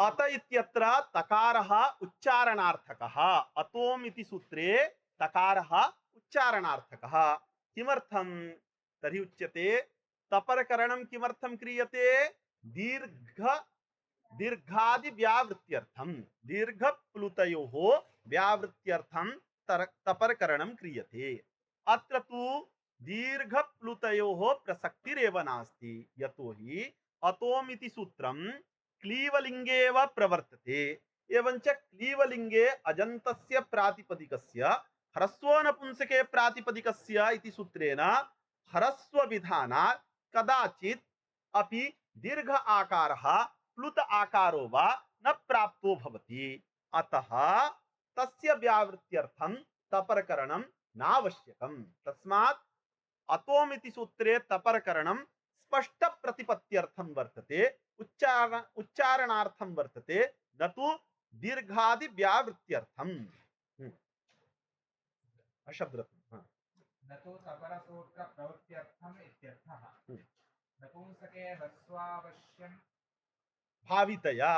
अत इत्यत्र तकारः उच्चारणार्थकः। अतोम इति सूत्रे तकारः उच्चारणार्थकः। किमर्थं तर्हि उच्यते तपरकरणं किमर्थं क्रियते? दीर्घादि व्यावृत्त्यर्थं, दीर्घ प्लुतयोः व्यावृत्त्यर्थं तपरकरणं क्रियते। अत्र तु दीर्घ प्लुतयोः प्रसक्तिरेव नास्ति, यतोहि अतोम इति सूत्रं क्लीवलिंगेव प्रवर्तते। एवंच क्लीवलिंगे अजन्तस्य प्रातिपदिकस्य ह्रस्व नपुंसके प्रातिपदिकस्य इति सूत्रेण ह्रस्व विधानात् कदाचित् अपि दीर्घ आकारः प्लुत आकारो वा न प्राप्तो भवति। अतः तस्य व्यावृत्त्यर्थं तपरकरणं नावश्यकम्। तस्मात् अतोम इति सूत्रे तपरकरणं स्पष्ट प्रतिपत्त्यर्थं वर्तते, उच्चारणार्थं वर्तते, न तु दीर्घादि व्यावृत्त्यर्थम्। अशब्दरत्नम् न तु तपरसूत्र प्रवृत्त्यर्थम् इत्यर्थः। नपुंसके ह्रस्वावश्यं भावितया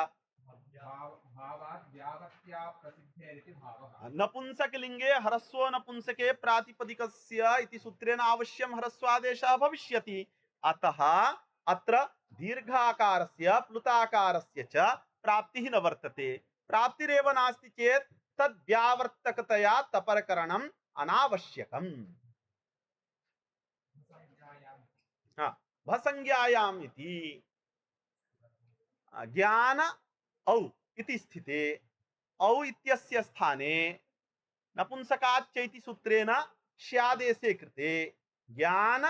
भावात् व्यावर्त्या प्रसिद्धेरिति भावः। नपुंसकलिंगे ह्रस्वो नपुंसके प्रातिपदिकस्य इति सूत्रेण अवश्यं ह्रस्वादेशः भविष्यति। अतः अत्र दीर्घाकारस्य प्लुताकारस्य च प्राप्तिः न वर्तते। प्राप्तिरेव नास्ति चेत् तद् व्यावर्तकतया तपरकरणम् अनावश्यकम्। भसंज्ञायाम् इति ज्ञान औ इति स्थिते औ इत्यस्य स्थाने नपुंसकाच्च इति सूत्रेण स्यादेशे कृते ज्ञान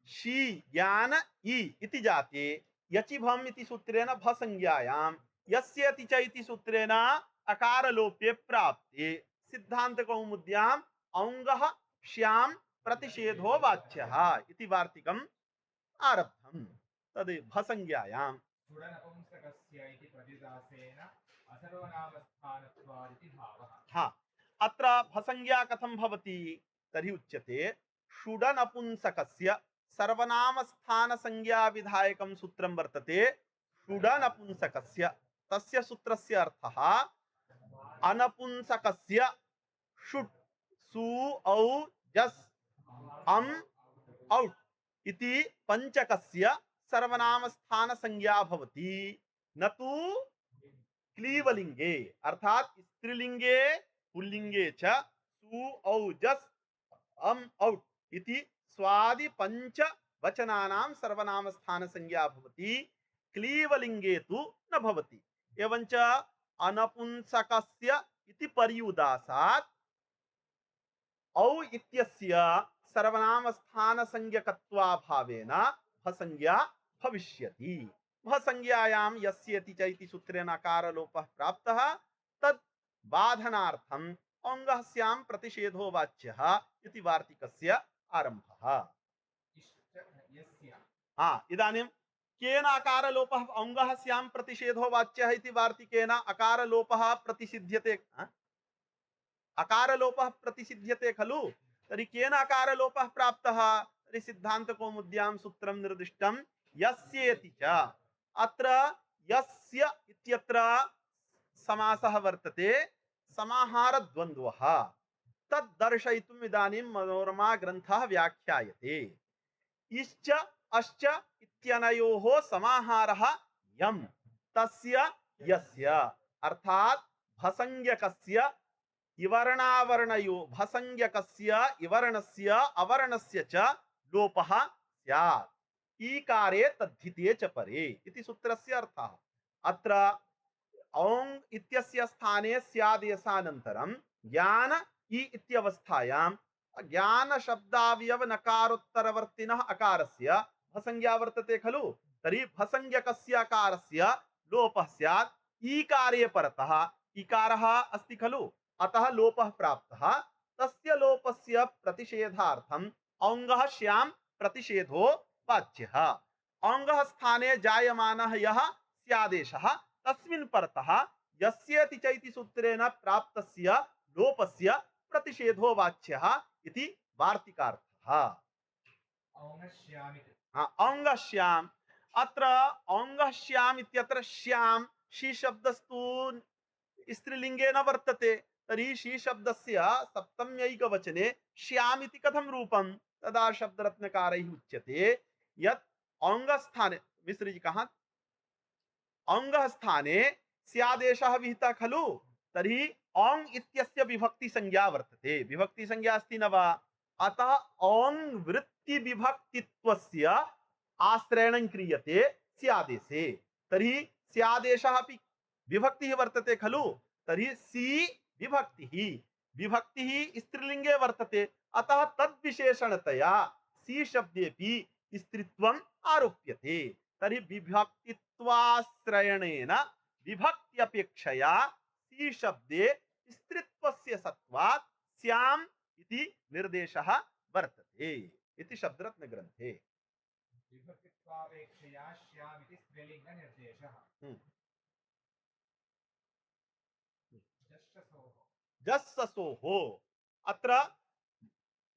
शी ज्ञान इ इति जाते यचिभम् इति सूत्रेण भसंज्ञायां यस्यति च इति सूत्रेण अकारलोप्ये प्राप्ते सिद्धान्तकौमुद्याम् औङ्गः श्याम प्रतिषेधो वाच्यः इति वार्तिकम् आरब्धम्। तद् भसंज्ञायां षुडनपुंसकस्य इति प्रतिदासेन असर्वनामस्थानत्वादिति भावः। हाँ, अत्र भसंज्ञा कथं भवति तर्हि उच्यते षुडनपुंसकस्य सर्वनामस्थान संज्ञा विधायकं सूत्रं वर्तते। षुडनपुंसकस्य तस्य सूत्रस्य अर्थः अनपुंसकस्य षुट् सु औ जस् अम् औट् इति पंचकस्य सर्वनामस्थान संज्ञा भवति, न तु क्लीवलिंगे अर्थात स्त्रीलिंगे पुल्लिंगे च सु औ जस् अम् औट् इति स्वादि पंच वचनानां सर्वनाम स्थान संज्ञा भवति, क्लीवलिंगे तु न भवति। एवंच अनपुंसकस्य इति पर्युदासात् औ इत्यस्य सर्वनाम स्थान संज्ञकत्वाभावेन भसंज्ञा भविष्यति। भसंज्ञायां यस्येति च इति सूत्रेण अकारलोपः प्राप्तः तद् बाधनार्थम् औङ्गस्यां प्रतिषेधो वाच्यः इति वार्तिकस्य आरम्भः। इदानीं केन अकारलोपः औङ्गस्यां प्रतिषेधो वाच्यः इति वार्तिकेन अकारलोपः प्रतिषिध्यते। अकारलोपः प्रतिषिध्यते खलु, तर्हि केन अकारलोपः प्राप्तः? तर्हि सिद्धान्तकौमुद्यां सूत्रं निर्दिष्टं यस्येति च। अत्र यस्य इत्यत्र समासः वर्तते, समाहारद्वन्द्वः। तद् दर्शयितुम् इदानीं मनोरमा ग्रन्थः व्याख्यायते। इश्च अश्च इत्यनयोः समाहारः यम् तस्य यस्य अर्थात् भसंज्ञकस्य इवर्णावरणयो भसंज्ञकस्य इवर्णस्य अवर्णस्य च लोपः स्यात् ईकारे तद्धिते च परे इति सूत्रस्य अर्थः। अत्र औङ् इत्यस्य स्थाने स्यादेशानन्तरं ज्ञान इ इत्यवस्थायां ज्ञान शब्दावयव नकारोत्तरवर्तिनः अकारस्य भसंज्ञा वर्तते खलु, तर्हि भसंज्ञकस्य अकारस्य लोपः स्यात् ईकारे परतः। ईकारः अस्ति खलु, अतः लोपः प्राप्तः। तस्य लोपस्य प्रतिषेधार्थम् औङ्गः श्यां प्रतिषेधो वाच्यः। औङ्गः स्थाने जायमानः यः स्यादेशः तस्मिन् परतः यस्येति च इति सूत्रेण प्राप्तस्य लोपस्य प्रतिषेधो वाच्यः इति वार्तिकार्थः। औङ्गश्याम् अत्र औङ्गश्याम् इत्यत्र श्याम् शी शब्दस्तु स्त्रीलिंगे न वर्तते, तर्हि शी शब्दस्य सप्तम्यैकवचने श्याम इति कथं रूपं? तदा शब्दरत्नकारैः उच्यते यत् अंगस्थाने, मिश्र जी कहा, अंगस्थाने स्यादेशः विहितः खलु, तर्हि औङ् इत्यस्य विभक्ति संज्ञा वर्तते, विभक्ति संज्ञा अस्ति न वा? अतः औङ् वृत्ति विभक्तित्वस्य आश्रयणं क्रियते स्यादेशे, तर्हि स्यादेशः अपि विभक्तिः वर्तते खलु, तर्हि सी विभक्तिः, विभक्तिः स्त्रीलिंगे वर्तते, अतः तद्विशेषणतया सी शब्देपि स्त्रीत्वम् आरोप्यते, तर्हि विभक्तित्वाश्रयणेन विभक्त्यपेक्षया सी शब्दे स्त्रीत्वस्य सत्वात् स्याम् इति निर्देशः वर्तते इति शब्दरत्न ग्रन्थे। विभक्तित्वापेक्षया श्याम् इति स्त्रीलिङ्ग निर्देशः। जस्ससोः अत्र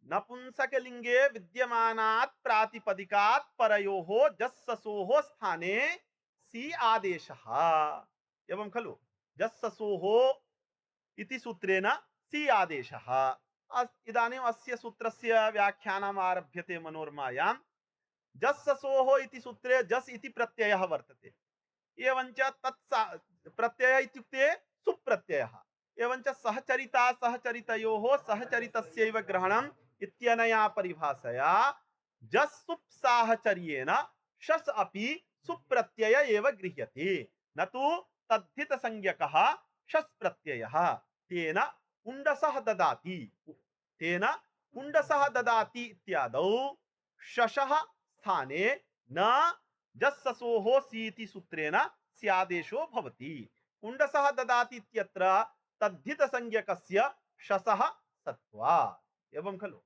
नपुंसकलिंगे विद्यमानात् प्रातिपदिकात् परयोः जस्ससोः स्थाने सी आदेशः एवं खलु, जस्ससोः इति सूत्रेण सी आदेशः। इदानीम् अस्य सूत्रस्य व्याख्यानम् आरभ्यते मनोरमायां। जस्ससोः इति सूत्रे जस् इति प्रत्ययः वर्तते, एवञ्च तत् प्रत्ययः इत्युक्ते सुप्रत्ययः, एवञ्च सहचरिता सहचरितयोः सहचरितस्यैव ग्रहणम् इत्यनया परिभाषया जस्सुप् साहचर्येण शस् अपि सुप्रत्यय एव गृह्यते, न तु तद्धित संज्ञकः शस् प्रत्ययः। तेन कुण्डसः ददाति, तेन कुण्डसः ददाति इत्यादौ शशः स्थाने न जस्ससोः सीति सूत्रेण स्यादेशो भवति। कुण्डसः ददाति इत्यत्र तद्धित संज्ञकस्य शसः सत्वात् एवं खलु।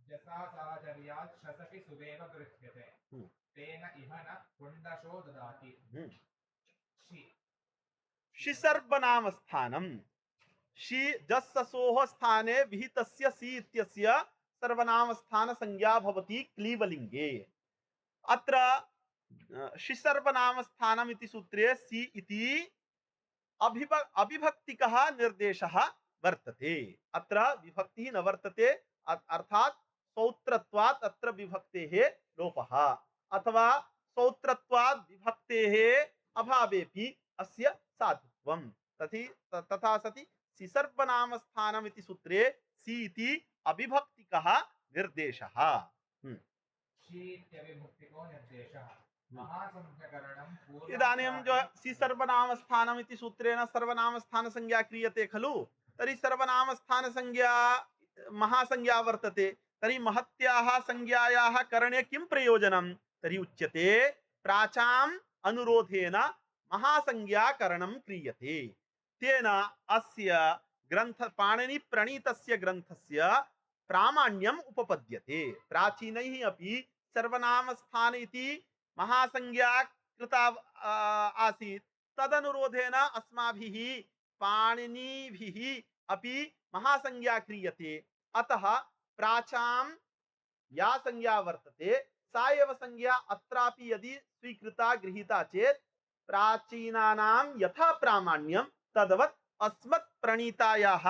जसा साहचर्यात् शसपि सुवेव गृह्यते, तेन इह न कुण्डशो ददाति। शी सर्वनामस्थानम्, शी जस्ससोः स्थाने विहितस्य सी इत्यस्य सर्वनामस्थान संज्ञा भवति क्लीवलिंगे। अत्र शी सर्वनामस्थानम् इति सूत्रे सी इति अविभक्तिकः निर्देशः वर्तते, अत्र विभक्तिः न वर्तते, अर्थात् सौत्रत्वात् अत्र विभक्तेः लोपः, अथवा सौत्रत्वात् विभक्तेः अभावेपि अस्य साधुत्वं। तथा सति सी सर्वनामस्थानम् इति सूत्रे सी इति अविभक्तिकः निर्देशः। इदानीं जो सी सर्वनामस्थानम् इति सूत्रेण सर्वनामस्थान संज्ञा क्रियते खलु, तर्हि सर्वनामस्थान संज्ञा महासंज्ञा वर्तते, तर्हि महत्याः संज्ञायाः करणे किं प्रयोजनं? तर्हि उच्यते प्राचाम् अनुरोधेन महासंज्ञाकरणं क्रियते, तेन अस्य ग्रन्थ पाणिनि प्रणीतस्य ग्रन्थस्य प्रामाण्यम् उपपद्यते। प्राचीनैः अपि सर्वनामस्थान इति महासंज्ञा कृता आसीत्, तदनुरोधेन अस्माभिः पाणिनिभिः अपि महासंज्ञा क्रियते, अतः प्राचां या संज्ञा वर्तते सा एव संज्ञा अत्रापि यदि स्वीकृता गृहीता चेत् प्राचीनानां यथा प्रामाण्यं तद्वत् अस्मत् प्रणीतायाः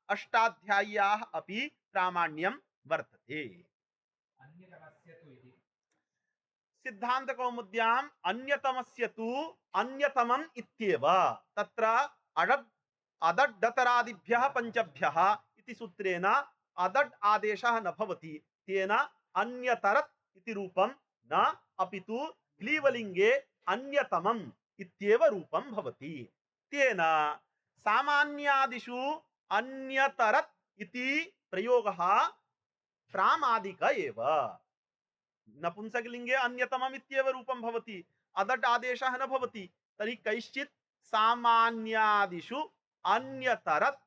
अष्टाध्याय्याः अपि प्रामाण्यं वर्तते। सिद्धांत कौमुद्याम् अन्यतमस्य तु अन्यतमम् इत्येव, तत्र अदड्डतरादिभ्यः पञ्चभ्यः इति सूत्रेण अदड् आदेशः न भवति, तेन अन्यतरत् इति रूपं न अपितु क्लीवलिङ्गे अन्यतमम् इत्येव रूपं भवति। तेन सामान्यादिषु अन्यतरत् इति प्रयोगः प्रामादिक एव, नपुंसकलिंगे अन्यतमम् इत्येव रूपं भवति, अदड् आदेशः न भवति, तर्हि कैश्चित् सामान्यादिषु अन्यतरत्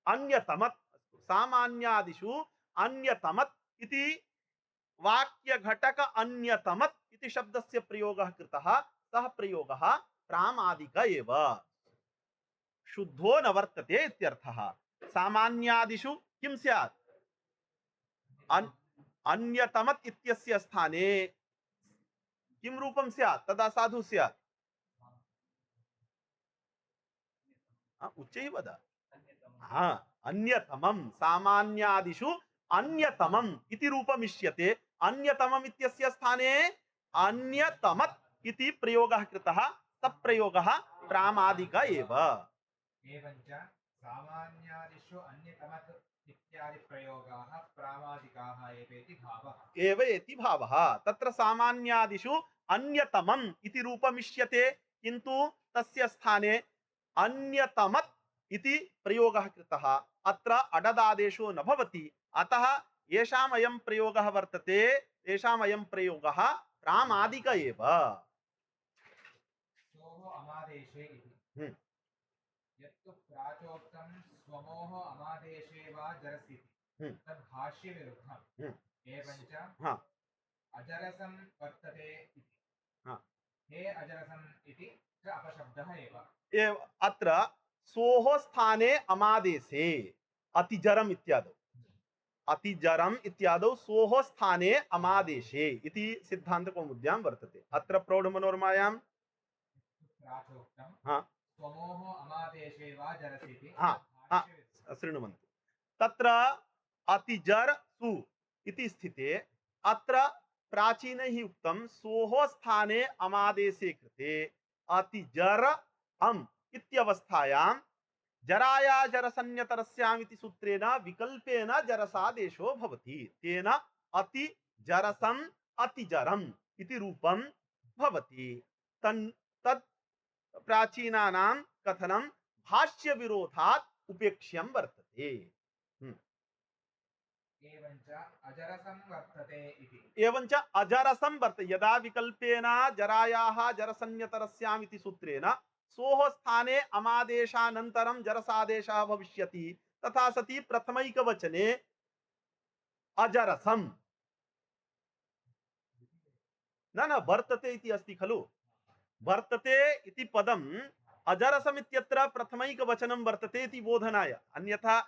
अन्यतमत्, सामान्यादिषु अन्यतमत् इति वाक्यघटक अन्यतमत् इति शब्दस्य प्रयोगः कृतः, सः प्रयोगः प्रामादिक एव, शुद्धो न वर्तते इत्यर्थः। सामान्यादिषु किं स्यात्? अन्यतमत् इत्यस्य स्थाने किं रूपं स्यात् तदा साधु स्यात्? उच्चैः वद। हा, अन्यतमं सामान्यादिषु अन्यतमम् इति रूपमिष्यते। अन्यतमम् इत्यस्य स्थाने अन्यतमत् इति प्रयोगः कृतः। तत्प्रयोगः प्रामादिक एव। एवञ्च सामान्यादिषु अन्यतमत् इत्यादि प्रयोगाः प्रामादिकाः एवेति भावः। एव इति भावः। तत्र सामान्यादिषु अन्यतमम् इति रूपमिष्यते, किन्तु तस्य स्थाने अन्यतमत् इति प्रयोगः कृतः। अत्र अडदादेशो न भवति, अतः येषाम् अयं प्रयोगः वर्तते तेषाम् अयं प्रयोगः प्रामादिक एव। सोः अमादेशे इति यत्तु प्राचोक्तं स्वमोह अमादेशे वा जरसीति तद् भाष्यविरुद्धम्। एवञ्च अजरसं वर्तते इति हे अजरसम् इति च अपशब्दः एव। अत्र सोः स्थाने अमादेशे अतिजरम् इत्यादौ, अतिजरम् इत्यादौ सोः स्थाने अमादेशे इति सिद्धान्तकौमुद्यां वर्तते। अत्र प्रौढमनोरमायां स्वमोह अमादेशे वा जरसीति शृण्वन्तु। तत्र अतिजर सु इति स्थिते अत्र प्राचीनैः उक्तं सोः स्थाने अमादेशे कृते अतिजर अम् इत्यवस्थायां जराया जरसन्यतरस्याम् इति सूत्रेण विकल्पेन जरसादेशो भवति। तेन अति जरसम् अतिजरम् इति रूपं भवति। तत् प्राचीनानां कथनं भाष्य विरोधात् उपेक्ष्यं वर्तते। एवञ्च अजरसं वर्तते इति। एवञ्च अजरसं वर्तते यदा विकल्पेन जरायाः जरसन्यतरस्याम् इति सूत्रेण सोः स्थाने अमादेशानन्तरं जरसादेशः भविष्यति, तथा सति प्रथमैकवचने अजरसं न वर्तते इति अस्ति खलु। वर्तते इति पदम् अजरसम् इत्यत्र प्रथमैकवचनं वर्तते इति बोधनाय, अन्यथा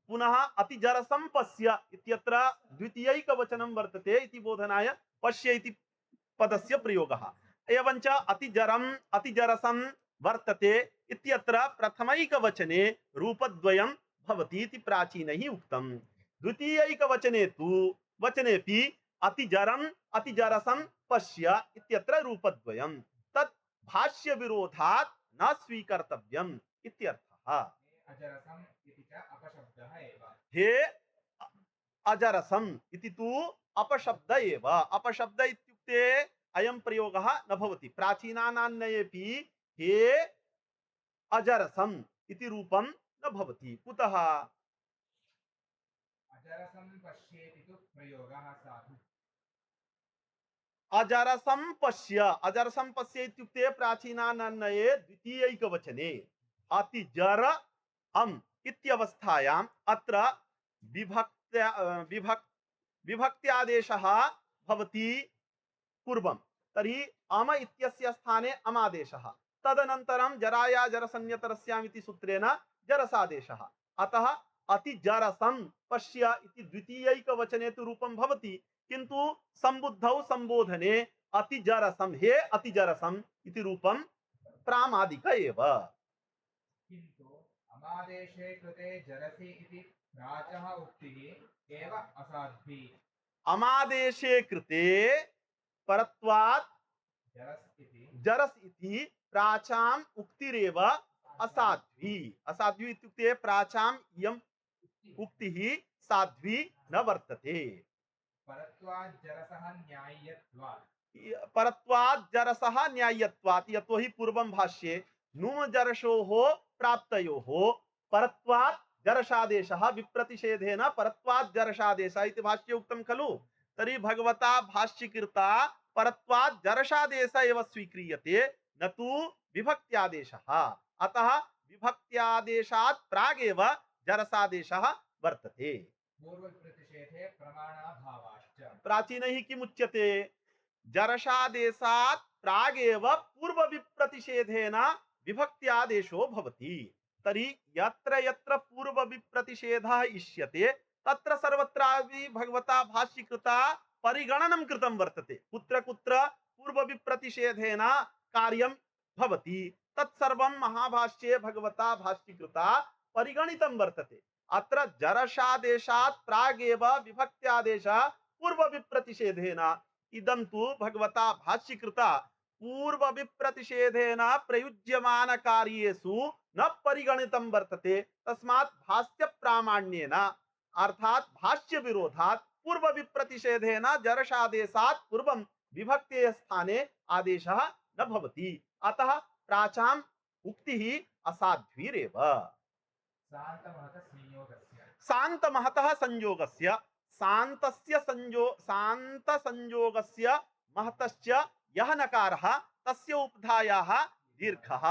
पुनः अतिजरसं पश्य इत्यत्र द्वितीयैकवचनं वर्तते इति बोधनाय पश्य इति पदस्य प्रयोगः। एवञ्च अतिजरम् अतिजरसं वर्तते इत्यत्र प्रथमैकवचने रूपद्वयं भवति इति प्राचीनैः उक्तम्। द्वितीयैकवचने तु वचनेपि अतिजरम् अतिजरसं पश्य इत्यत्र रूपद्वयं। तत् भाष्य विरोधात् न स्वीकर्तव्यम् इत्यर्थः। अजरसम् इति च अपशब्दः एव। हे अजरसम् इति तु अपशब्द एव। अपशब्द इत्युक्ते अयं प्रयोगः न भवति। प्राचीनानान्येपि हे अजरसम् इति रूपं न भवति। कुतः? अजरसं पश्येति तु प्रयोगः साधु। अजरसं पश्य, अजरसं पश्य इत्युक्ते प्राचीनानान्ये द्वितीयैकवचने अतिजर अम् इत्यवस्थायाम् अत्र विभक्त्यादेशः भवति पूर्वं, तर्हि अम इत्यस्य स्थाने अमादेशः, तदनन्तरं जराया जरसन्यतरस्याम् इति सूत्रेण जरसादेशः। अतः अतिजरसं पश्य इति द्वितीयैकवचने तु रूपं भवति, किन्तु संबुद्धौ संबोधने अतिजरसं हे अतिजरसम् इति रूपं प्रामादिक एव। किन्तु अमादेशे कृते जरसि इति प्राचः उक्तिः एव असाध्वी। अमादेशे कृते परत्वात् जरस् इति प्राचाम् उक्तिरेव असाध्वी। असाध्वी इत्युक्ते प्राचाम् इयम् उक्तिः साध्वी न वर्तते। परत्वात् जरसः न्याय्यत्वात्। परत्वात् जरसः न्याय्यत्वात्, यतो हि पूर्वं भाष्ये नुमजरशोः प्राप्तयोः परत्वात् जरसादेशः विप्रतिषेधेन परत्वात् जरसादेशः इति भाष्ये उक्तं खलु। तर्हि भगवता भाष्यकृता परत्वात् जरसादेश एव स्वीक्रियते, न तु विभक्त्यादेशः। अतः विभक्त्यादेशात् प्रागेव जरसादेशः वर्तते। पूर्वप्रतिषेधे प्रमाणाभावाश्च। प्राचीनैः किमुच्यते? जरसादेशात् प्रागेव पूर्वविप्रतिषेधेन विभक्त्यादेशो भवति। तर्हि यत्र यत्र पूर्वविप्रतिषेधः इष्यते तत्र सर्वत्रापि भगवता भाष्यकृता परिगणनं कृतं वर्तते। कुत्र कुत्र पूर्वविप्रतिषेधेन कार्यं भवति। तत्सर्वं महाभाष्ये भगवता भाष्यकृता परिगणितं वर्तते। अत्र जरशादेशात् प्रागेव विभक्त्यादेशः पूर्वविप्रतिषेधेन, इदं तु भगवता भाष्यकृता पूर्व विप्रतिषेधेन प्रयुज्यमान कार्येषु न परिगणितं वर्तते। तस्मात् भाष्य प्रामाण्येन अर्थात भाष्य विरोधात् पूर्व विप्रतिषेधेन जरशादेशात् पूर्वं विभक्ते स्थाने आदेशः न भवति। अतः प्राचाम् उक्तिः असाध्वीरेव। शान्तमहतः संयोगस्य शांत संयोगस्य महतश्च यह नकारः तस्य उपधायाः दीर्घः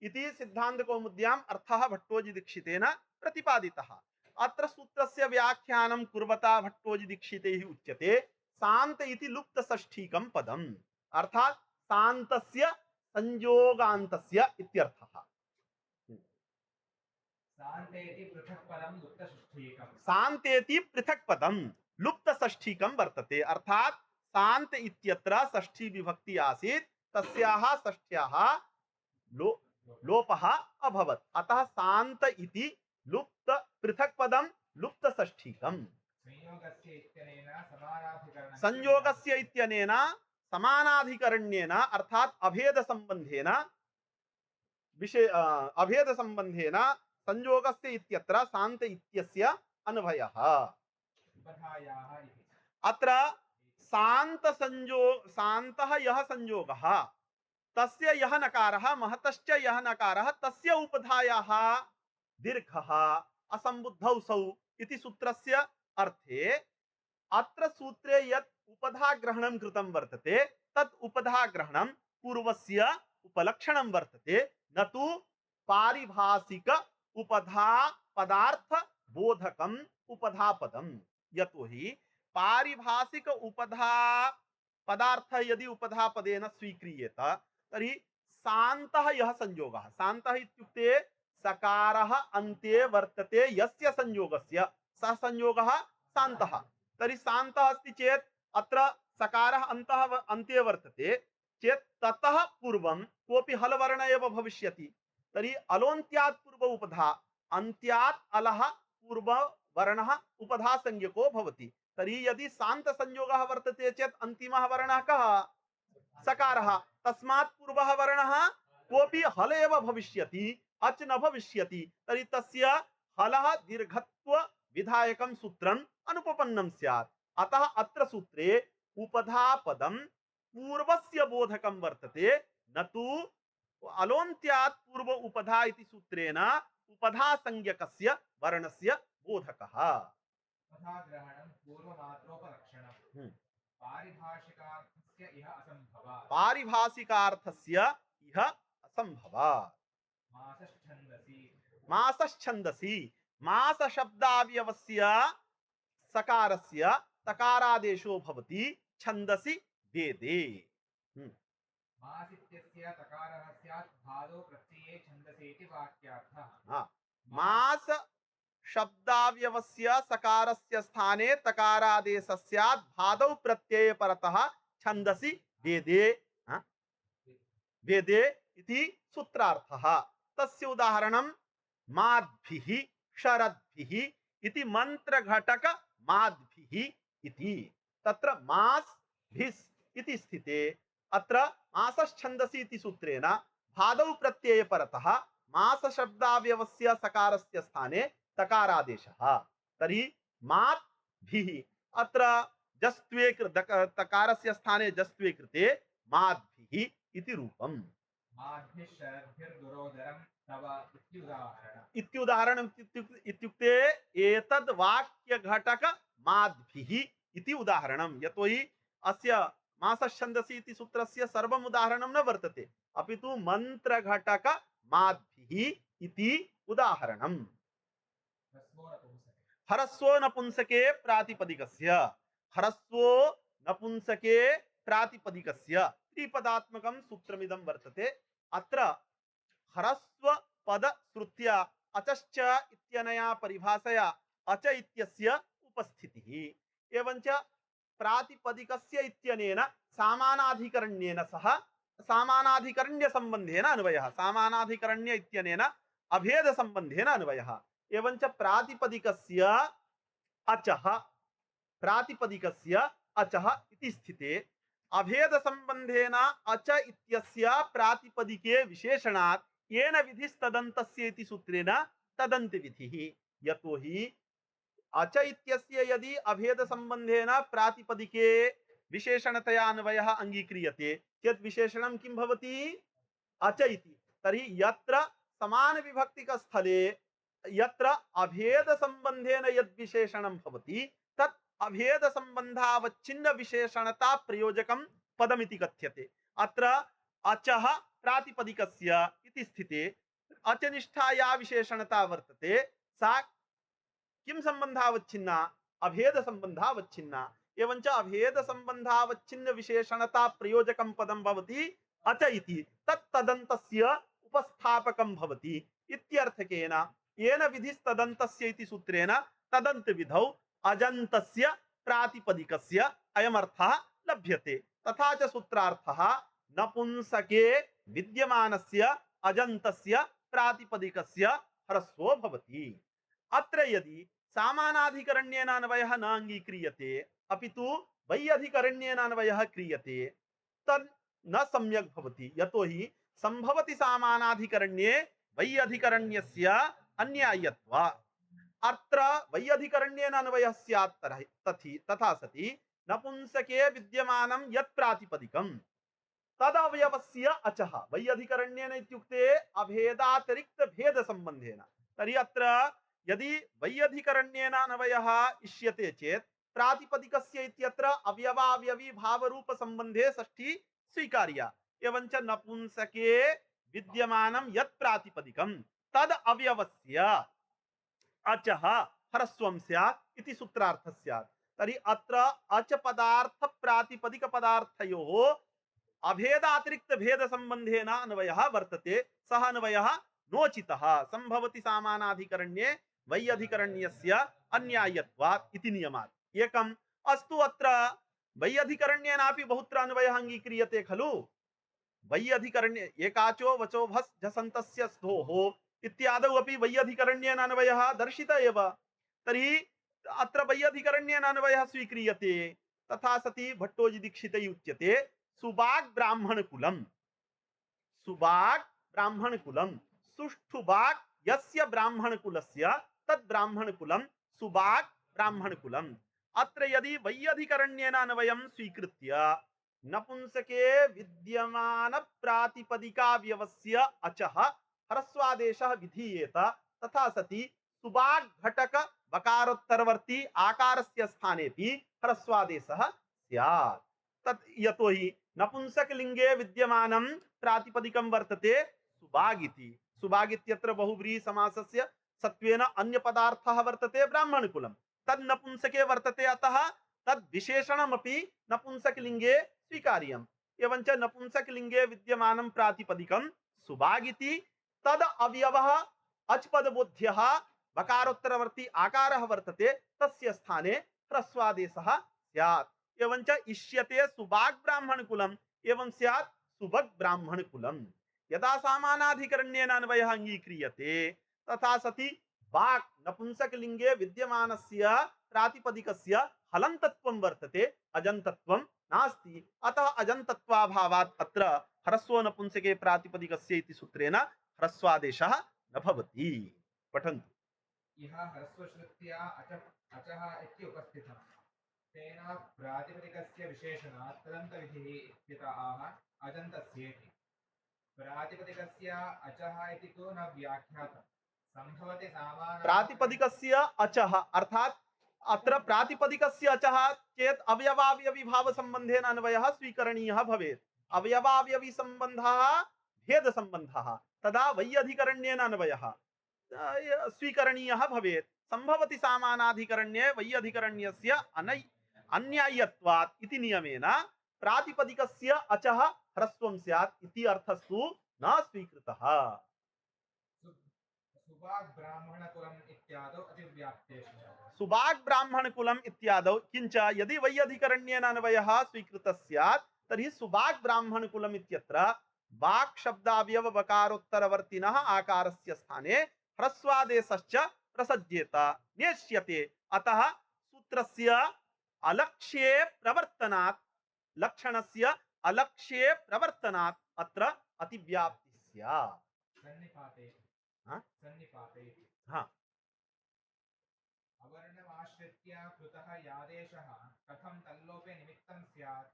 इति सिद्धांत कौमुद्याम् अर्थः भट्टोजी दीक्षितेन प्रतिपादितः। अत्र सूत्रस्य व्याख्यानं कुर्वता भट्टोजी दीक्षितैः उच्यते शांत इति लुप्त षष्ठीकं पदम्, अर्थात शान्तस्य संयोगान्तस्य इत्यर्थः। शान्तेति पृथक् पदं लुप्त षष्ठीकं वर्तते, अर्थात शांत इत्यत्र षष्ठी विभक्ति आसीत्, तस्याः षष्ठ्याः लोपः अभवत्। अतः शांत इति लुप्त पृथक् पदं लुप्त षष्ठीकम्। संयोगस्य इत्यनेन समानाधिकरण्येन अर्थात अभेद संबंधेन अभेद संबंधेन संयोगस्य इत्यत्र शांत इत्यस्य अन्वयः। अत्र शान्तः यः संयोगः तस्य यः नकारः महतश्च यः नकारः तस्य उपधायाः दीर्घः असंबुद्धौ सौ इति सूत्रस्य अर्थे अत्र सूत्रे यत् उपधा ग्रहणं कृतं वर्तते तत् उपधा ग्रहणं पूर्वस्य उपलक्षणं वर्तते, न तु पारिभाषिक उपधा पदार्थ बोधकम् उपधा पदम्। यतोहि पारिभाषिक उपधा पदार्थ यदि उपधा पदेन स्वीक्रियेत तर्हि शान्तः यः संयोगः, शान्तः इत्युक्ते सकारः अन्ते वर्तते यस्य संयोगस्य सः संयोगः शान्तः। तर्हि शान्तः अस्ति चेत् अत्र सकारः अन्तः अन्ते वर्तते चेत् ततः पूर्वं कोऽपि हल वर्ण एव भविष्यति। तर्हि अलोन्त्यात् पूर्व उपधा अन्त्यात् अलः पूर्व वर्णः उपधा संज्ञको भवति। तर्हि यदि शांत संयोगः वर्तते चेत् अन्तिमः वर्णः कः? सकारः। तस्मात् पूर्वः वर्णः कोऽपि हल एव भविष्यति, अच न भविष्यति। तर्हि तस्य हलः दीर्घत्व विधायकं सूत्रम् अनुपपन्नं स्यात्। अतः अत्र सूत्रे उपधा पदं पूर्वस्य बोधकं वर्तते, न तु अलोन्त्यात् पूर्व उपधा इति सूत्रेण उपधा संज्ञकस्य वर्णस्य बोधकः। पारिभाषिकार्थस्य इह असंभवात्। मासश्छन्दसि मास शब्दावयवस्य सकारस्य तकारादेशो भवति छन्दसि वेदे। मास शब्दावयवस्य सकारस्य स्थाने तकारादेशः स्यात् भादौ प्रत्यये परतः छन्दसि वेदे वेदे इति सूत्रार्थः। तस्य उदाहरणं माद्भिः शरद्भिः इति मंत्रघटक माद्भिः इति। तत्र मास् भिस् इति स्थिते अत्र मासश्छन्दसि इति सूत्रेण भादौ प्रत्यये परतः मास शब्दावयवस्य सकारस्य स्थाने तकारादेशः। तर्हि माद्भिः अत्र जस्त्वे तकारस्य स्थाने जस्त्वे कृते माद्भिः इति रूपम्। इत्युदाहरणम् इत्युक्ते एतद् वाक्यघटक माद्भिः इति उदाहरणं। यतोहि अस्य मासश्छन्दसि इति सूत्रस्य सर्वम् उदाहरणं न वर्तते, अपितु मन्त्रघटक माद्भिः इति उदाहरणम्। हरस्वो नपुंसके प्रातिपदिकस्य हरस्वो नपुंसके प्रातिपदिकस्य त्रिपदात्मकं सूत्रमिदं वर्तते। अत्र हरस्व पद श्रुत्या अचश्च इत्यनया परिभाषया अच इत्यस्य उपस्थितिः, एवञ्च प्रातिपदिकस्य इत्यनेन सामानाधिकरण्येन सह सामानाधिकरण्य संबंधेन अन्वयः, सामानाधिकरण्य इत्यनेन अभेद संबंधेन अन्वयः। एवञ्च प्रातिपदिकस्य अचः, प्रातिपदिकस्य अचः इति स्थिते अभेद संबंधेन अच इत्यस्य प्रातिपदिके विशेषणात् येन विधिस्तदन्तस्य इति सूत्रेण तदन्त विधिः। यतोहि अच इत्यस्य यदि अभेद संबंधेन प्रातिपदिके विशेषणतया अन्वयः अंगीक्रियते चेत् विशेषणं किं भवति? अच इति। तर्हि यत्र समान विभक्तिक स्थले यत्र अभेद संबंधेन यद् विशेषणं भवति तत् अभेद संबंधावच्छिन्न विशेषणता प्रयोजकं पदमिति कथ्यते। अत्र अचः प्रातिपदिकस्य इति स्थिते अचनिष्ठा या विशेषणता वर्तते सा किं संबंधावच्छिन्ना? अभेद संबंधावच्छिन्ना। एवञ्च अभेद संबंधावच्छिन्न विशेषणता प्रयोजकं पदं भवति अच इति, तत् तदन्तस्य उपस्थापकं भवति इत्यर्थकेन येन विधिस्तदन्तस्य इति सूत्रेण तदन्त विधौ अजन्तस्य प्रातिपदिकस्य अयमर्थः लभ्यते। तथा च सूत्रार्थः नपुंसके विद्यमानस्य अजन्तस्य प्रातिपदिकस्य ह्रस्वो भवति। अत्र यदि सामानाधिकरण्येन अन्वयः न अंगीक्रियते अपितु वैयधिकरण्येन अन्वयः क्रियते तन् न सम्यक् भवति। यतोहि संभवति सामानाधिकरण्ये वैयधिकरण्यस्य अन्याय्यत्वात्। अत्र वैयधिकरण्येन अन्वयः स्यात् तथा सति नपुंसके विद्यमानं यत् प्रातिपदिकं तदवयवस्य अचः वैयधिकरण्येन इत्युक्ते अभेदातिरिक्त भेद संबंधेन। तर्हि अत्र यदि वैयधिकरण्येन अन्वयः इष्यते चेत् प्रातिपदिकस्य इत्यत्र अवयवावयवी भावरूप संबंधे षष्ठी स्वीकार्या। एवञ्च नपुंसके विद्यमानं यत् प्रातिपदिकं तद् अवयवस्य अचः ह्रस्वं स्यात् इति सूत्रार्थः स्यात्। तर्हि अत्र अच पदार्थ प्रातिपदिक पदार्थयोः अभेदातिरिक्त भेद संबंधेन अन्वयः वर्तते। सः अन्वयः नोचितः संभवति सामानाधिकरण्ये वैयधिकरण्यस्य अन्याय्यत्वात् इति नियमात्। एकम् अस्तु, अत्र वैयधिकरण्येनापि बहुत्र अन्वयः अंगीक्रियते खलु। वैयधिकरण्ये एकाचो वचो भस् झसन्तस्य स्थोः इत्यादौ अपि वैयधिकरण्येन अन्वयः दर्शित एव। तर्हि अत्र वैयधिकरण्येन अन्वयः स्वीक्रियते। तथा सति भट्टोजि दीक्षितैः उच्यते सुबाग् ब्राह्मणकुलं, सुबाग् ब्राह्मणकुलं, सुष्ठुबाग् यस्य ब्राह्मणकुलस्य तद् ब्राह्मणकुलं सुबाग् ब्राह्मणकुलम्। अत्र यदि वैयधिकरण्येन अन्वयं स्वीकृत्य नपुंसके विद्यमान प्रातिपदिकावयवस्य अचः ह्रस्वादेशः विधीयेत तथा सति सुबाग् घटक बकारोत्तरवर्ती आकारस्य स्थानेपि ह्रस्वादेशः स्यात्। तत् यतोहि नपुंसकलिङ्गे विद्यमानं प्रातिपदिकं वर्तते सुबाग् इति। सुबाग् इत्यत्र बहुव्रीहि समासस्य सत्वेन अन्य पदार्थः वर्तते ब्राह्मणकुलं, तद् नपुंसके वर्तते, अतः तद् विशेषणमपि नपुंसकलिङ्गे स्वीकार्यम्। एवञ्च नपुंसकलिङ्गे विद्यमानं प्रातिपदिकं सुबाग् इति, तद् अवयवः अच्पदबोध्यः बकारोत्तरवर्ती आकारः वर्तते, तस्य स्थाने ह्रस्वादेशः स्यात्। एवञ्च इष्यते सुबाग् ब्राह्मणकुलम् एवं स्यात् सुभग ब्राह्मणकुलम्। यदा सामानाधिकरण्येन अन्वयः अंगीक्रियते तथा सति बाक् नपुंसकलिङ्गे विद्यमानस्य प्रातिपदिकस्य हलन्तत्वं वर्तते, अजन्तत्वं नास्ति। अतः अजन्तत्वाभावात् अत्र ह्रस्वो नपुंसके प्रातिपदिकस्य इति सूत्रेण ह्रस्वादेशः न भवति। पठन्तु। इह ह्रस्वश्रुत्या अचः इति उपस्थितम्, तेन प्रातिपदिकस्य विशेषणात् तदन्तविधिः इत्यतः आह अजन्तस्येति। प्रातिपदिकस्य अचः इति तु न व्याख्यातम्। संभवति सामान्य प्रातिपदिकस्य अचः अर्थात् अत्र प्रातिपदिकस्य अचः चेत् अवयवावयवी भाव संबंधेन अन्वयः स्वीकरणीयः भवेत्। अवयवावयवी संबंधः भेद संबंधः, तदा वैयधिकरण्येन अन्वयः स्वीकरणीयः भवेत्। संभवति सामानाधिकरण्ये वैयधिकरण्यस्य अन्याय्यत्वात् इति नियमेन प्रातिपदिकस्य अचः ह्रस्वं स्यात् इति अर्थस्तु न स्वीकृतः। सुबाग् ब्राह्मणकुलम् इत्यादौ अतिव्याप्तेषु। सुबाग् ब्राह्मणकुलम् इत्यादौ किञ्च यदि वैयधिकरण्येन अन्वयः स्वीकृतः स्यात् तर्हि सुवाक् ब्राह्मण कुलम् इत्यत्र वाक् शब्दावयव वकारोत्तरवर्तिनः आकारस्य स्थाने ह्रस्वादेशश्च प्रसज्येत नेष्यते। अतः सूत्रस्य अलक्ष्ये प्रवर्तनात् लक्षणस्य अलक्ष्ये प्रवर्तनात् अत्र अतिव्याप्ति स्यात्। सन्निपाते हाँ? सन्निपाते हाँ। अवर्णमाश्रित्य कृतः यादेशः कथं तल्लोपे निमित्तं स्यात्।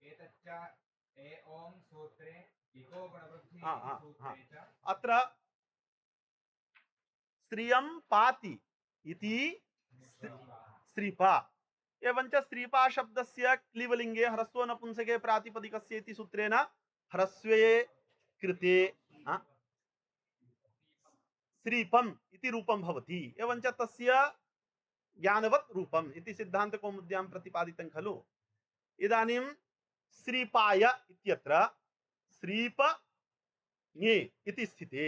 एतच्च एओं सूत्रे इको गुणवृद्धि हाँ, इति हाँ, सूत्रे हाँ। च अत्र श्रियं पाति इति श्रीपा एवञ्च श्रीपा शब्दस्य क्लीवलिङ्गे ह्रस्व नपुंसके प्रातिपदिकस्य इति सूत्रेण ह्रस्वे कृते श्रीपम् इति रूपं भवति। एवञ्च तस्य ज्ञानवत् रूपम् इति सिद्धान्तकौमुद्यां प्रतिपादितं खलु। इदानीं श्रीपाय इत्यत्र श्रीप ङे इति स्थिते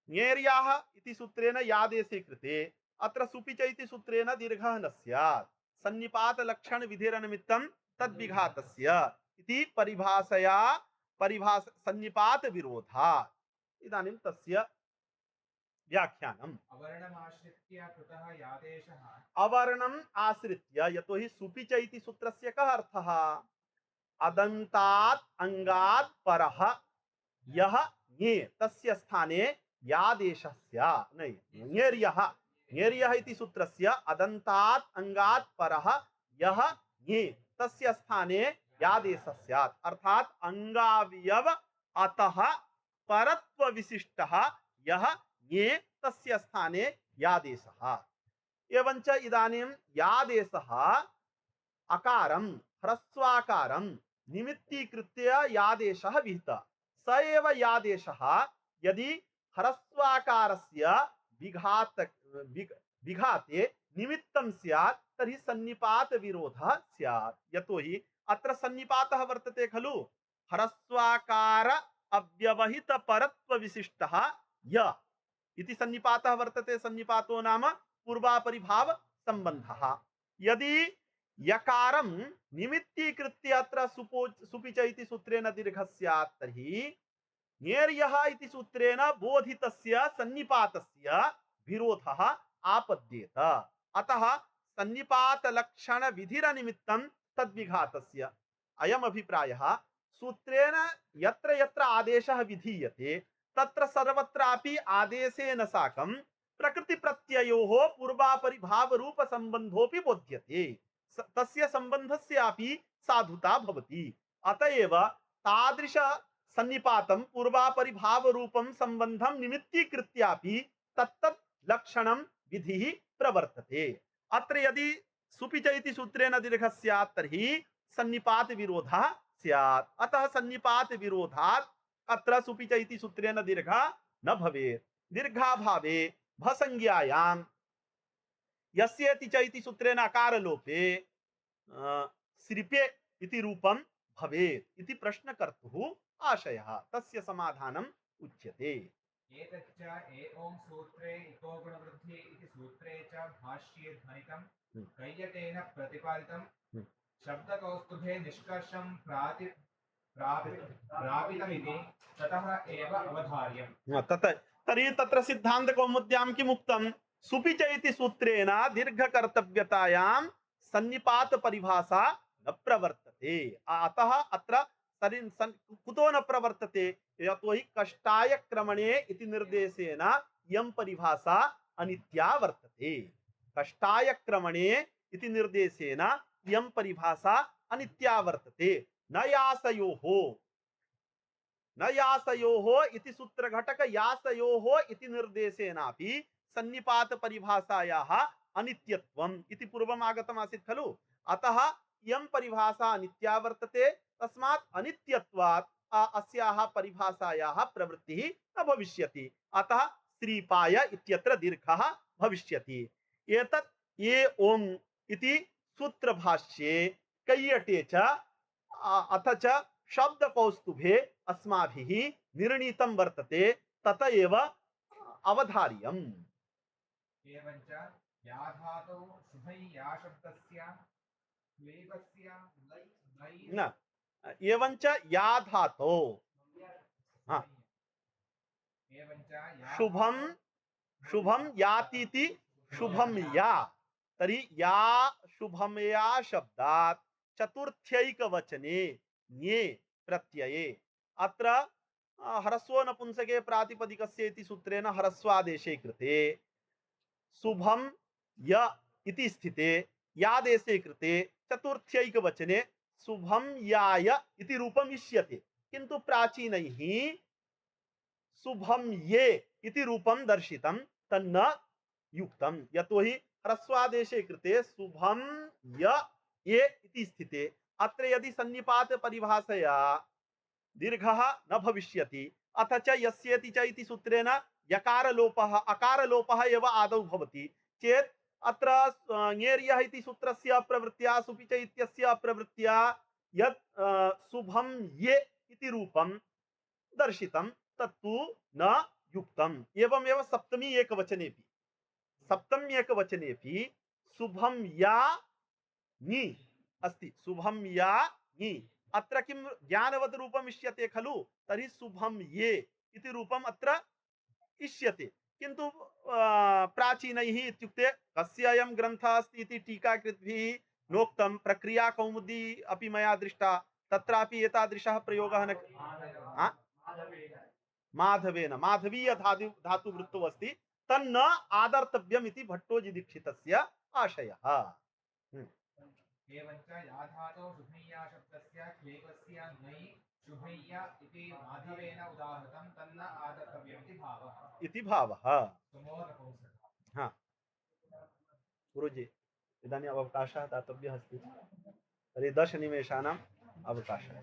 ङेर्याः इति सूत्रेण यादेशे कृते अत्र सुपि च इति सूत्रेण दीर्घः न स्यात्। सन्निपात लक्षण विधिरनिमित्तं तद्विघातस्य इति परिभाषया सन्निपात विरोधात्। इदानीं तस्य व्याख्यानम्। अवर्णमाश्रित्य कृतः यादेशः अवर्णम् आश्रित्य, यतोहि सुपि च इति सूत्रस्य कः अर्थः? अदन्तात् अंगात् परः यः ङे तस्य स्थाने यादेशः स्यात्। नहीं, ङेर्यः इति सूत्रस्य अदन्तात् अंगात् परः यः ङे तस्य स्थाने यादेशः स्यात्। अर्थात् अंगावयव अतः परत्व विशिष्टः यः ङे तस्य स्थाने यादेशः। एवञ्च इदानीं यादेशः अकारं ह्रस्वाकारं निमित्तीकृत्य यादेशः विहितः। स एव यादेशः यदि ह्रस्वाकारस्य विघाते निमित्तं स्यात् तर्हि सन्निपात विरोधः स्यात्। यतोहि अत्र सन्निपातः वर्तते खलु। ह्रस्वाकार अव्यवहित परत्व विशिष्टः य इति सन्निपातः वर्तते। सन्निपातो नाम पूर्वापरिभाव संबंधः। यदि यकारं निमित्तीकृत्य अत्र सुपि च इति सूत्रेण दीर्घः स्यात् तर्हि ङेर्यः इति सूत्रेण बोधितस्य सन्निपातस्य विरोधः आपद्येत। अतः सन्निपात लक्षण विधिरनिमित्तं तद्विघातस्य अयम् अभिप्रायः। सूत्रेण यत्र यत्र आदेशः विधीयते तत्र सर्वत्रापि आदेशेन साकं प्रकृति प्रत्ययोः पूर्वापरिभाव रूप संबंधोपि बोध्यते। तस्य संबंधस्यापि साधुता भवति। अतएव तादृश सन्निपातं पूर्वापरिभाव रूपं संबंधं निमित्तीकृत्यापि तत्तत् लक्षणं विधिः प्रवर्तते। अत्र यदि सुपि च इति सूत्रेण दीर्घः स्यात् तर्हि सन्निपात विरोधः स्यात्। अतः सन्निपात विरोधात् अत्र सुपि च इति सूत्रेण दीर्घः न भवेत्। दीर्घाभावे भसंज्ञायां यस्येति च इति सूत्रेण अकारलोपे श्रिपे इति रूपं भवेत् इति प्रश्नकर्तुः आशयः। तस्य समाधानम् उच्यते। एतच्च एओं सूत्रे इको गुणवृद्धि इति सूत्रे च भाष्ये ध्वनितं कैयटेन प्रतिपादितं शब्दकौस्तुभे निष्कर्षं प्रापितमिति ततः एव अवधार्यम्। तर्हि तत्र सिद्धान्तकौमुद्यां किम् उक्तं? सुपि च इति सूत्रेण दीर्घकर्तव्यतायां सन्निपात परिभाषा न प्रवर्तते। अतः अत्र कुतो न प्रवर्तते? यतोहि कष्टाय क्रमणे इति निर्देशेन इयं परिभाषा अनित्या वर्तते। कष्टाय क्रमणे इति निर्देशेन इयं परिभाषा अनित्या वर्तते। न यासयोः इति सूत्रघटक यासयोः इति निर्देशेनापि सन्निपात परिभाषायाः अनित्यत्वम् इति पूर्वम् आगतम् आसीत् खलु। अतः इयं परिभाषा अनित्या वर्तते। तस्मात् अनित्यत्वात् अस्याः परिभाषायाः प्रवृत्तिः न भविष्यति। अतः श्रीपाय इत्यत्र दीर्घः भविष्यति। एतत् ये ओम् इति सूत्रभाष्ये कैयटे च अथ च शब्दकौस्तुभे अस्माभिः निर्णीतं वर्तते। तत एव अवधार्यम्। एवञ्च या धातौ शुभै या शब्दस्य क्लेबस्य न एवंच या धातो हाँ एवञ्च या शुभम शुभम यातीति शुभम या तरी या शुभम या शब्दात् चतुर्थ्यैक वचने ञे प्रत्यये अत्र ह्रस्वो नपुंसके प्रातिपदिकस्य इति सूत्रेण ह्रस्वादेशे कृते शुभम य इति स्थिते यादेशे कृते चतुर्थ्यैक वचने शुभम याय इति रूपम इष्यते किंतु प्राचीनैः शुभम ये इति रूपम दर्शितम तन्न युक्तम यतोहि ह्रस्वादेशे कृते शुभम य ये इति स्थिते अत्र यदि सन्निपात परिभाषया दीर्घः न भविष्यति अथ च यस्येति च इति सूत्रेण यकार लोपः अकार लोपः एव आदौ भवति चेत् अत्र ङेर्यः इति सूत्रस्य अप्रवृत्त्या सुपि च इत्यस्य अप्रवृत्त्या यत् शुभम ये इति रूपं दर्शितं तत्तु न युक्तम् एवमेव सप्तमी एकवचनेपि सप्तमी एकवचनेपि शुभम या ङि अस्ति शुभम या ङि अत्र किं ज्ञानवत् रूपम् इष्यते खलु तर्हि शुभम ये इति रूपम् अत्र इष्यते किन्तु प्राचीनैः इत्युक्ते कस्य अयं ग्रन्थः अस्ति इति टीकाकृद्भिः नोक्तं प्रक्रिया कौमुदी अपि मया दृष्टा तत्रापि एतादृशः प्रयोगः न माधवेन माधवीय धातुवृत्तो अस्ति तन्न आदर्तव्यम् इति भट्टोजिदीक्षितस्य आशयः। एवञ्च या धातौ शुभय्या शब्दस्य क्लेशस्य नै शुभय्या इति माधवेन उदाहृतं तन्न आदर्तव्यम् इति भावः हाँ गुरुजी इदानीम् अवकाशः दातव्यः अस्ति तर्हि 10 निमेषाणाम् अवकाशः।